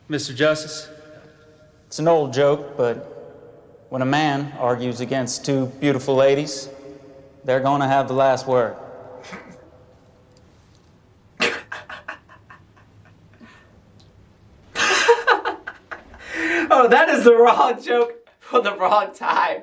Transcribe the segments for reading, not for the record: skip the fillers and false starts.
Mr. Justice? It's an old joke, but when a man argues against two beautiful ladies, they're going to have the last word. Oh, that is the wrong joke for the wrong time.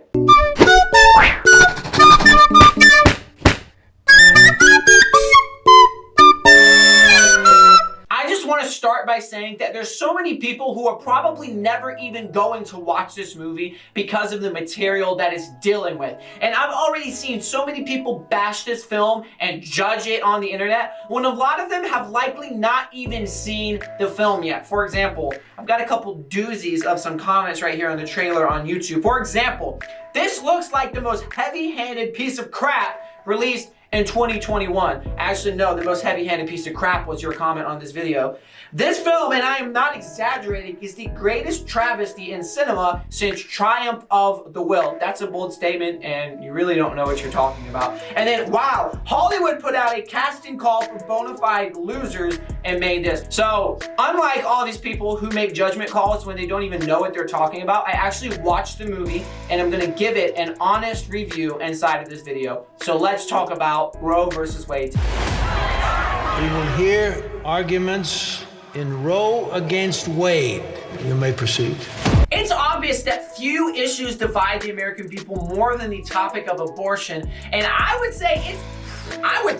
I just want to start by saying that there's so many people who are probably never even going to watch this movie because of the material that it's dealing with. And I've already seen so many people bash this film and judge it on the internet when a lot of them have likely not even seen the film yet. For example, I've got a couple doozies of some comments right here on the trailer on YouTube. For example, this looks like the most heavy-handed piece of crap released in 2021. Actually, no, the most heavy-handed piece of crap was your comment on this video. This film, and I am not exaggerating, is the greatest travesty in cinema since Triumph of the Will. That's a bold statement, and you really don't know what you're talking about. And then, wow, Hollywood put out a casting call for bona fide losers and made this. So, unlike all these people who make judgment calls when they don't even know what they're talking about, I actually watched the movie, and I'm gonna give it an honest review inside of this video. So let's talk about Roe versus Wade. We will hear arguments in Roe against Wade. You may proceed. It's obvious that few issues divide the American people more than the topic of abortion, and I would say it's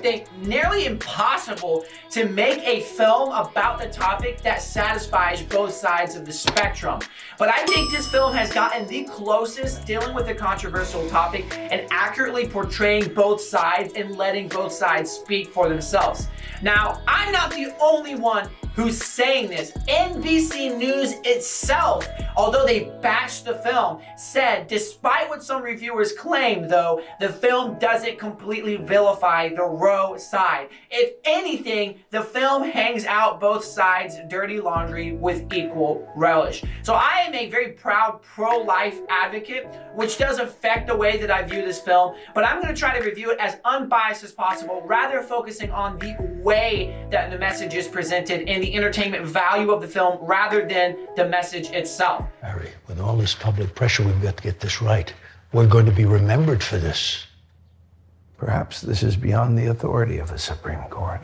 think nearly impossible to make a film about the topic that satisfies both sides of the spectrum. But I think this film has gotten the closest dealing with the controversial topic and accurately portraying both sides and letting both sides speak for themselves. Now, I'm not the only one who's saying this. NBC News itself, although they bashed the film, said despite what some reviewers claim, though, the film doesn't completely vilify the Roe side. If anything, the film hangs out both sides' dirty laundry with equal relish. So I am a very proud pro-life advocate, which does affect the way that I view this film, but I'm going to try to review it as unbiased as possible, rather focusing on the way that the message is presented and the entertainment value of the film rather than the message itself. Harry, with all this public pressure, we've got to get this right. We're going to be remembered for this. Perhaps this is beyond the authority of the Supreme Court.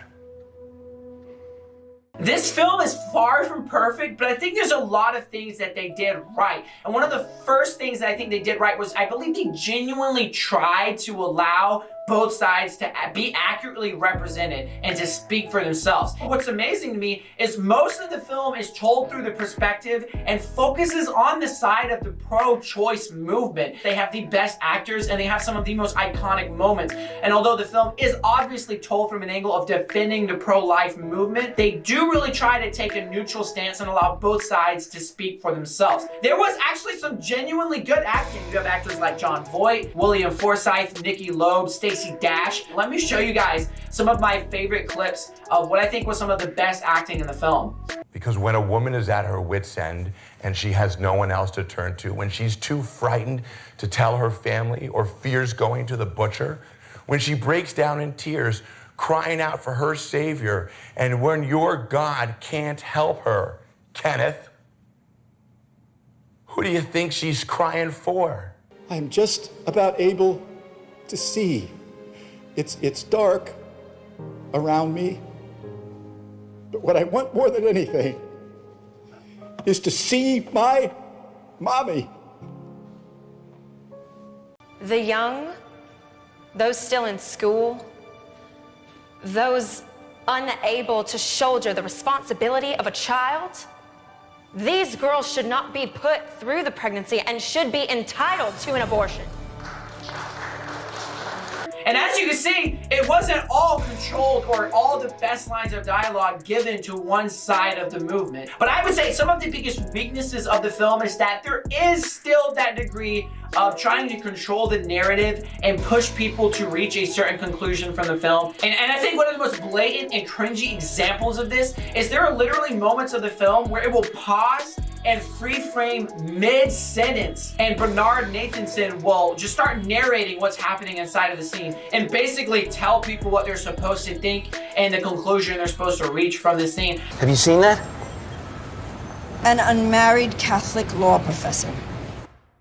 This film is far from perfect, but I think there's a lot of things that they did right. And one of the first things that I think they did right was I believe they genuinely tried to allow both sides to be accurately represented and to speak for themselves. What's amazing to me is most of the film is told through the perspective and focuses on the side of the pro-choice movement. They have the best actors and they have some of the most iconic moments. And although the film is obviously told from an angle of defending the pro-life movement, they do really try to take a neutral stance and allow both sides to speak for themselves. There was actually some genuinely good acting. You have actors like Jon Voight, William Forsythe, Nikki Loeb, Stacey Dash. Let me show you guys some of my favorite clips of what I think was some of the best acting in the film. Because when a woman is at her wit's end and she has no one else to turn to, when she's too frightened to tell her family or fears going to the butcher, when she breaks down in tears, crying out for her savior, and when your God can't help her, Kenneth, who do you think she's crying for? I'm just about able to see. It's dark around me, but what I want more than anything is to see my mommy. The young, those still in school, those unable to shoulder the responsibility of a child, these girls should not be put through the pregnancy and should be entitled to an abortion. And as you can see, it wasn't all controlled or all the best lines of dialogue given to one side of the movement. But I would say some of the biggest weaknesses of the film is that there is still that degree of trying to control the narrative and push people to reach a certain conclusion from the film. And I think one of the most blatant and cringy examples of this is there are literally moments of the film where it will pause and free frame mid-sentence, and Bernard Nathanson will just start narrating what's happening inside of the scene and basically tell people what they're supposed to think and the conclusion they're supposed to reach from the scene. Have you seen that? an unmarried Catholic law professor.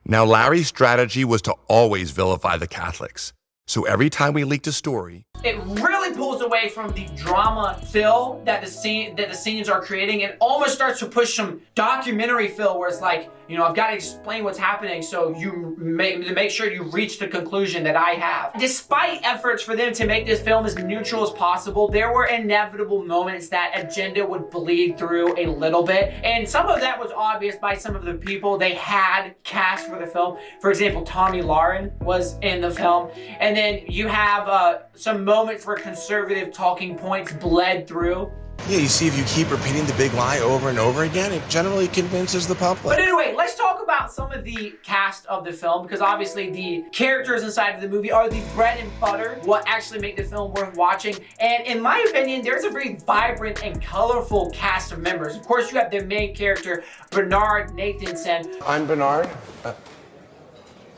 Now, Larry's strategy was to always vilify the Catholics. So every time we leaked a story, it really pulls away from the drama feel that the scenes are creating, and almost starts to push some documentary feel where it's like, you know, I've got to explain what's happening so you make sure you reach the conclusion that I have. Despite efforts for them to make this film as neutral as possible, there were inevitable moments that agenda would bleed through a little bit, and some of that was obvious by some of the people they had cast for the film. For example, Tommy Lauren was in the film, and then you have some moments where conservative talking points bled through. Yeah, you see, if you keep repeating the big lie over and over again, it generally convinces the public. But anyway, let's talk about some of the cast of the film, because obviously the characters inside of the movie are the bread and butter, what actually make the film worth watching. And in my opinion, there's a very vibrant and colorful cast of members. Of course, you have the main character, Bernard Nathanson. I'm Bernard.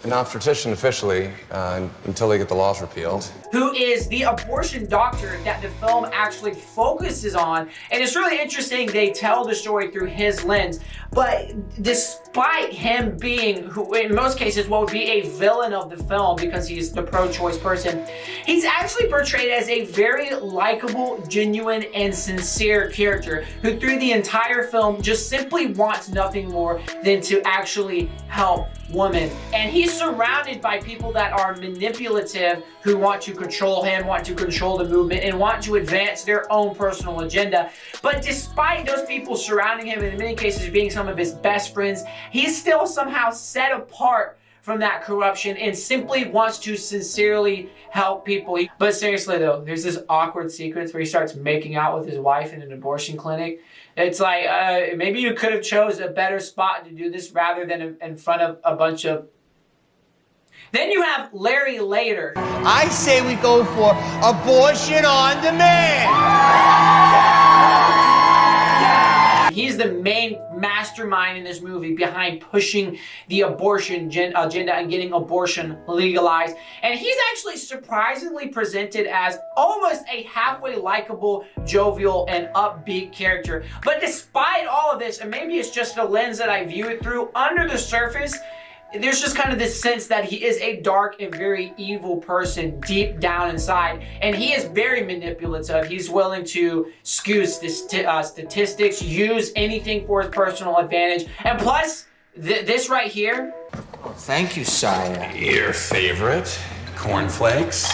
An obstetrician officially, until they get the laws repealed. Who is the abortion doctor that the film actually focuses on. And it's really interesting they tell the story through his lens. But despite him being, who in most cases, what would be a villain of the film because he's the pro-choice person, he's actually portrayed as a very likable, genuine, and sincere character who through the entire film just simply wants nothing more than to actually help women. And he's surrounded by people that are manipulative, who want to control him, want to control the movement, and want to advance their own personal agenda. But despite those people surrounding him, and in many cases being some of his best friends, he's still somehow set apart from that corruption and simply wants to sincerely help people. But seriously though, there's this awkward sequence where he starts making out with his wife in an abortion clinic. It's like, maybe you could have chose a better spot to do this rather than in front of a bunch of... Then you have Larry Later. I say we go for abortion on demand. He's the main mastermind in this movie behind pushing the abortion agenda and getting abortion legalized. And he's actually surprisingly presented as almost a halfway likable, jovial, and upbeat character. But despite all of this, and maybe it's just the lens that I view it through, under the surface, there's just kind of this sense that he is a dark and very evil person deep down inside. And he is very manipulative. He's willing to skew statistics, use anything for his personal advantage. And plus, this right here. Thank you, sire. Your favorite? Cornflakes?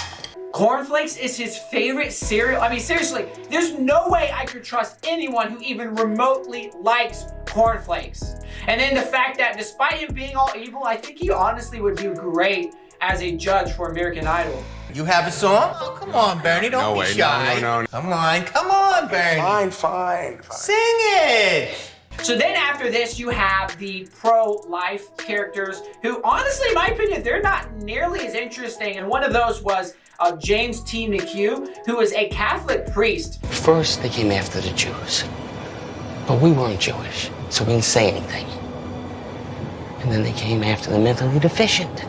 Cornflakes is his favorite cereal. I mean, seriously, there's no way I could trust anyone who even remotely likes cornflakes. And then the fact that despite him being all evil, I think he honestly would do great as a judge for American Idol. You have a song? Oh, come on, Bernie, don't be shy. No. Come on, Bernie. Fine. Sing it. So then after this, you have the pro-life characters who, honestly, in my opinion, they're not nearly as interesting. And one of those was James T. McHugh, who is a Catholic priest. First, they came after the Jews. But we weren't Jewish, so we didn't say anything. And then they came after the mentally deficient.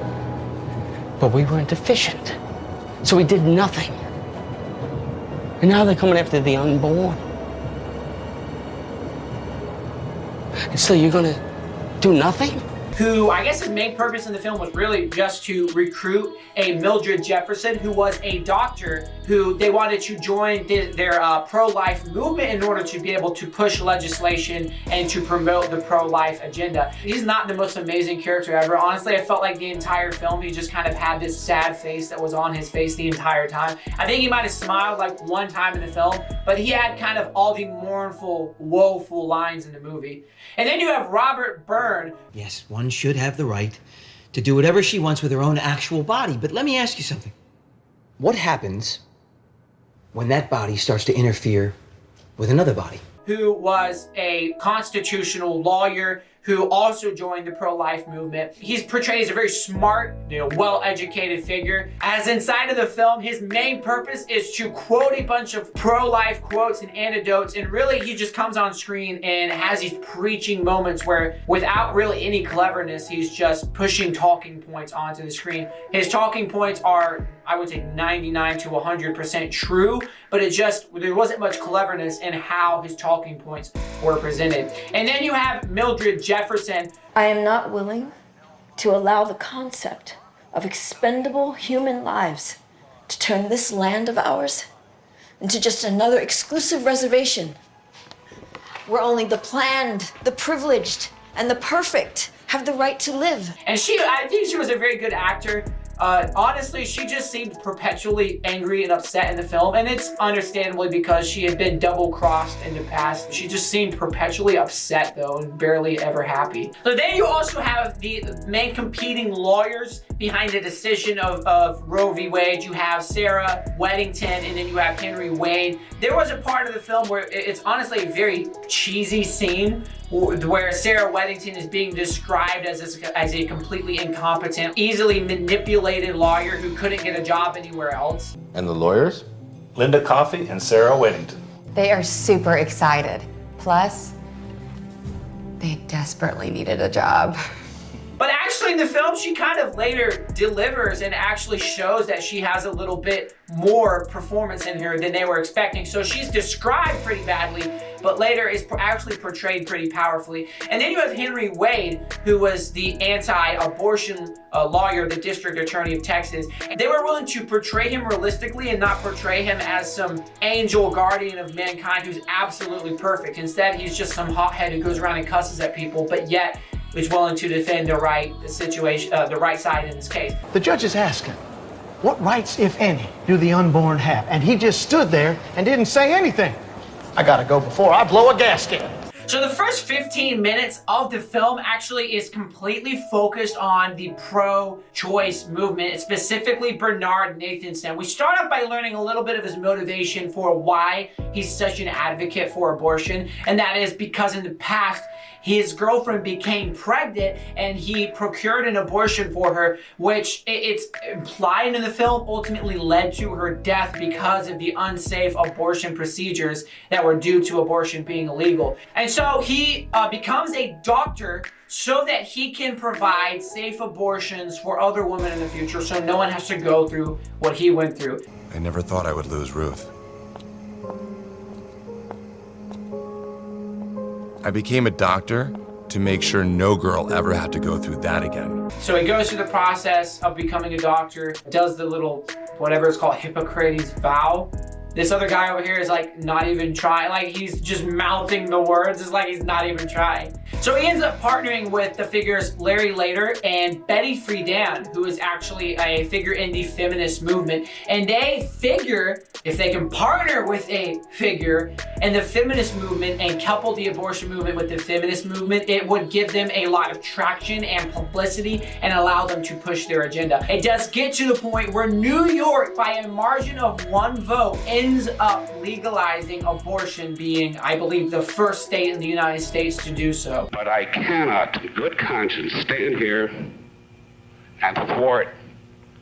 But we weren't deficient, so we did nothing. And now they're coming after the unborn. And so you're gonna do nothing? Who I guess his main purpose in the film was really just to recruit a Mildred Jefferson, who was a doctor who they wanted to join their pro-life movement in order to be able to push legislation and to promote the pro-life agenda. He's not the most amazing character ever. Honestly, I felt like the entire film, he just kind of had this sad face that was on his face the entire time. I think he might have smiled like one time in the film, but he had kind of all the mournful, woeful lines in the movie. And then you have Robert Byrne. Yes, one should have the right to do whatever she wants with her own actual body. But let me ask you something. What happens when that body starts to interfere with another body? Who was a constitutional lawyer who also joined the pro-life movement. He's portrayed as a very smart, well-educated figure. As inside of the film, his main purpose is to quote a bunch of pro-life quotes and anecdotes, and really he just comes on screen and has these preaching moments where without really any cleverness, he's just pushing talking points onto the screen. His talking points are, I would say, 99 to 100% true, but there wasn't much cleverness in how his talking points were presented. And then you have Mildred Jefferson. I am not willing to allow the concept of expendable human lives to turn this land of ours into just another exclusive reservation where only the planned, the privileged, and the perfect have the right to live. And I think she was a very good actor. Honestly, she just seemed perpetually angry and upset in the film, and it's understandably because she had been double-crossed in the past. She just seemed perpetually upset, though, and barely ever happy. So then you also have the main competing lawyers behind the decision of Roe v. Wade. You have Sarah Weddington, and then you have Henry Wade. There was a part of the film where it's honestly a very cheesy scene where Sarah Weddington is being described as a completely incompetent, easily manipulated lawyer who couldn't get a job anywhere else. And the lawyers? Linda Coffey and Sarah Weddington. They are super excited. Plus, they desperately needed a job. But actually in the film, she kind of later delivers and actually shows that she has a little bit more performance in her than they were expecting. So she's described pretty badly, but later is actually portrayed pretty powerfully. And then you have Henry Wade, who was the anti-abortion lawyer, the district attorney of Texas. And they were willing to portray him realistically and not portray him as some angel guardian of mankind who's absolutely perfect. Instead, he's just some hothead who goes around and cusses at people, but yet is willing to defend the right situation, the right side in this case. The judge is asking, what rights, if any, do the unborn have? And he just stood there and didn't say anything. I gotta go before I blow a gasket. So the first 15 minutes of the film actually is completely focused on the pro-choice movement, specifically Bernard Nathanson. We start off by learning a little bit of his motivation for why he's such an advocate for abortion, and that is because in the past, his girlfriend became pregnant and he procured an abortion for her, which it's implied in the film ultimately led to her death because of the unsafe abortion procedures that were due to abortion being illegal. And so he becomes a doctor so that he can provide safe abortions for other women in the future so no one has to go through what he went through. I never thought I would lose Ruth. I became a doctor to make sure no girl ever had to go through that again. So he goes through the process of becoming a doctor, does the little, whatever it's called, Hippocrates vow. This other guy over here is like not even trying, like he's just mouthing the words. It's like he's not even trying. So he ends up partnering with the figures Larry Lader and Betty Friedan, who is actually a figure in the feminist movement. And they figure if they can partner with a figure in the feminist movement and couple the abortion movement with the feminist movement, it would give them a lot of traction and publicity and allow them to push their agenda. It does get to the point where New York, by a margin of 1 vote, ends up legalizing abortion, being, I believe, the first state in the United States to do so. But I cannot, in good conscience, stand here and thwart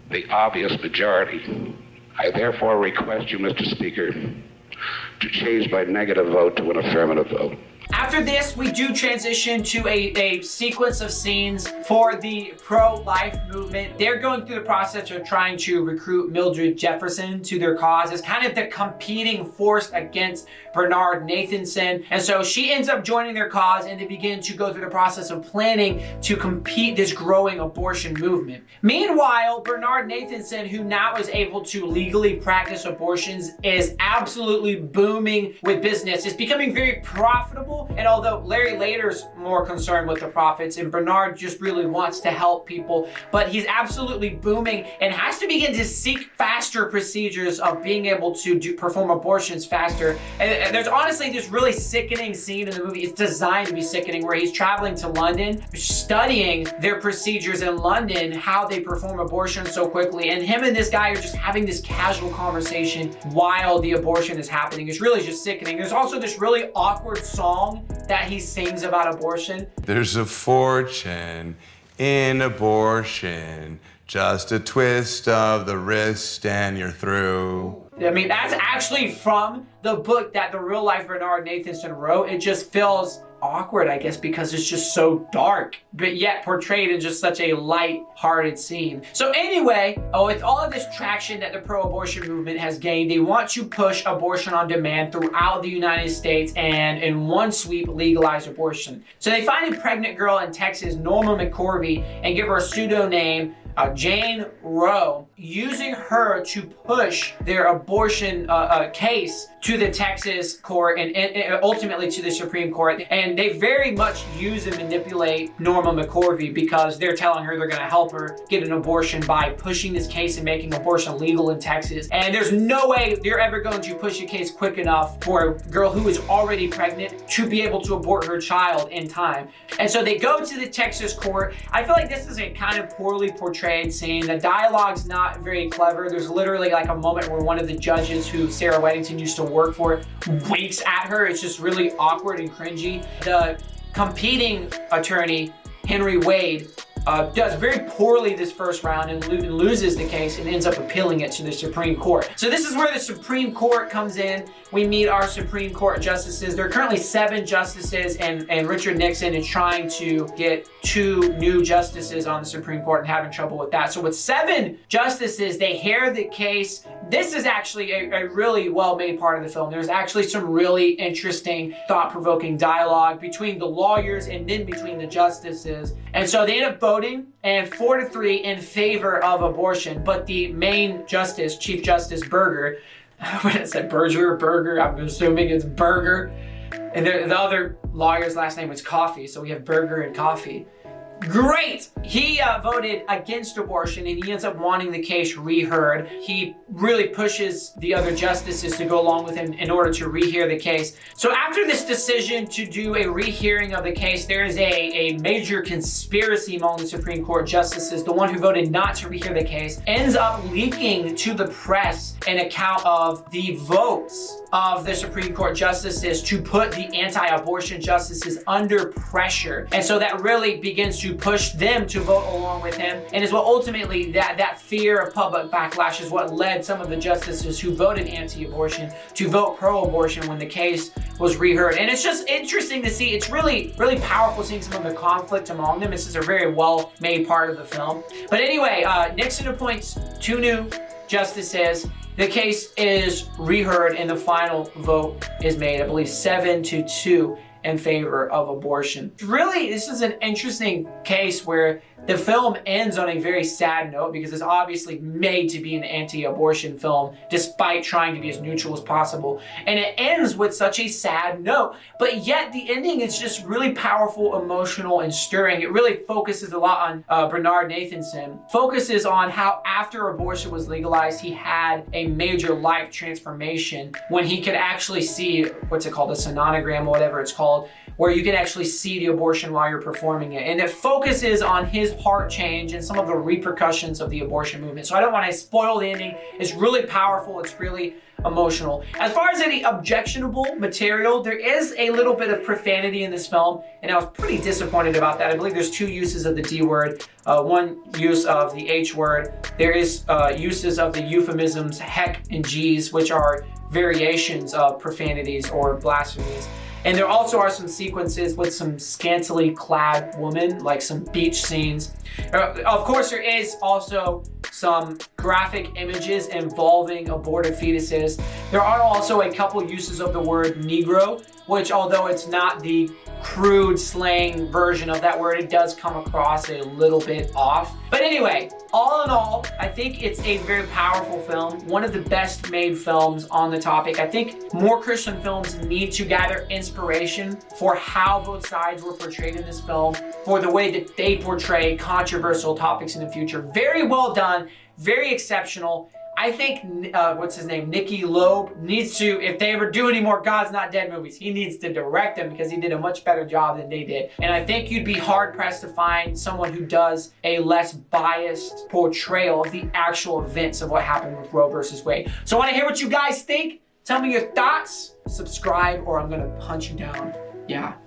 the obvious majority. I therefore request you, Mr. Speaker, to change my negative vote to an affirmative vote. After this, we do transition to a sequence of scenes for the pro-life movement. They're going through the process of trying to recruit Mildred Jefferson to their cause as kind of the competing force against Bernard Nathanson. And so she ends up joining their cause and they begin to go through the process of planning to compete this growing abortion movement. Meanwhile, Bernard Nathanson, who now is able to legally practice abortions, is absolutely booming with business. It's becoming very profitable. And although Larry Lader's more concerned with the profits and Bernard just really wants to help people, but he's absolutely booming and has to begin to seek faster procedures of being able to perform abortions faster. And there's honestly this really sickening scene in the movie. It's designed to be sickening where he's traveling to London, studying their procedures in London, how they perform abortions so quickly. And him and this guy are just having this casual conversation while the abortion is happening. It's really just sickening. There's also this really awkward song that he sings about abortion. There's a fortune in abortion, just a twist of the wrist and you're through. I mean, that's actually from the book that the real life Bernard Nathanson wrote. It just feels awkward, I guess, because it's just so dark, but yet portrayed in just such a light-hearted scene. So anyway, with all of this traction that the pro-abortion movement has gained, they want to push abortion on demand throughout the United States and in one sweep legalize abortion. So they find a pregnant girl in Texas, Norma McCorvey, and give her a pseudonym, Jane Roe, using her to push their abortion case to the Texas court and ultimately to the Supreme Court. And they very much use and manipulate Norma McCorvey because they're telling her they're going to help her get an abortion by pushing this case and making abortion legal in Texas. And there's no way they're ever going to push a case quick enough for a girl who is already pregnant to be able to abort her child in time. And so they go to the Texas court. I feel like this is a kind of poorly portrayed scene. The dialogue's not very clever. There's literally like a moment where one of the judges who Sarah Weddington used to work for winks at her. It's just really awkward and cringy. The competing attorney, Henry Wade, does very poorly this first round and loses the case and ends up appealing it to the Supreme Court. So this is where the Supreme Court comes in. We meet our Supreme Court justices. There are currently 7 justices, and Richard Nixon is trying to get 2 new justices on the Supreme Court and having trouble with that. So with 7 justices, they hear the case. This is actually a really well-made part of the film. There's actually some really interesting, thought-provoking dialogue between the lawyers and then between the justices. And so they end up voting, and 4-3 in favor of abortion. But the main justice, Chief Justice Berger, what did I say, Berger? I'm assuming it's Berger. And the other lawyer's last name was Coffee, so we have Berger and Coffee. Great! He voted against abortion, and he ends up wanting the case reheard. He really pushes the other justices to go along with him in order to rehear the case. So after this decision to do a rehearing of the case, there is a major conspiracy among the Supreme Court justices. The one who voted not to rehear the case ends up leaking to the press an account of the votes of the Supreme Court justices to put the anti-abortion justices under pressure. And so that really begins to push them to vote along with him, and is what ultimately that fear of public backlash is what led some of the justices who voted anti-abortion to vote pro-abortion when the case was reheard. And it's just interesting to see. It's really powerful seeing some of the conflict among them. This is a very well-made part of the film. But anyway, Nixon appoints 2 new justices. The case is reheard and the final vote is made, I believe 7-2 in favor of abortion. Really, this is an interesting case where the film ends on a very sad note because it's obviously made to be an anti-abortion film despite trying to be as neutral as possible. And it ends with such a sad note, but yet the ending is just really powerful, emotional, and stirring. It really focuses a lot on Bernard Nathanson, focuses on how after abortion was legalized, he had a major life transformation when he could actually see, what's it called, a sonogram or whatever it's called, where you can actually see the abortion while you're performing it. And it focuses on his heart change and some of the repercussions of the abortion movement. So I don't want to spoil the ending. It's really powerful. It's really emotional. As far as any objectionable material, there is a little bit of profanity in this film, and I was pretty disappointed about that. I believe there's 2 uses of the D word, 1 use of the H word. There is uses of the euphemisms heck and geez, which are variations of profanities or blasphemies. And there also are some sequences with some scantily clad women, like some beach scenes. Of course, there is also some graphic images involving aborted fetuses. There are also a couple uses of the word Negro, which, although it's not the crude slang version of that word, it does come across a little bit off. But anyway, all in all, I think it's a very powerful film, one of the best made films on the topic. I think more Christian films need to gather inspiration for how both sides were portrayed in this film, for the way that they portray controversial topics in the future. Very well done, very exceptional. I think, Nicky Loeb needs to, if they ever do any more God's Not Dead movies, he needs to direct them because he did a much better job than they did. And I think you'd be hard-pressed to find someone who does a less biased portrayal of the actual events of what happened with Roe versus Wade. So I want to hear what you guys think. Tell me your thoughts. Subscribe or I'm going to punch you down. Yeah.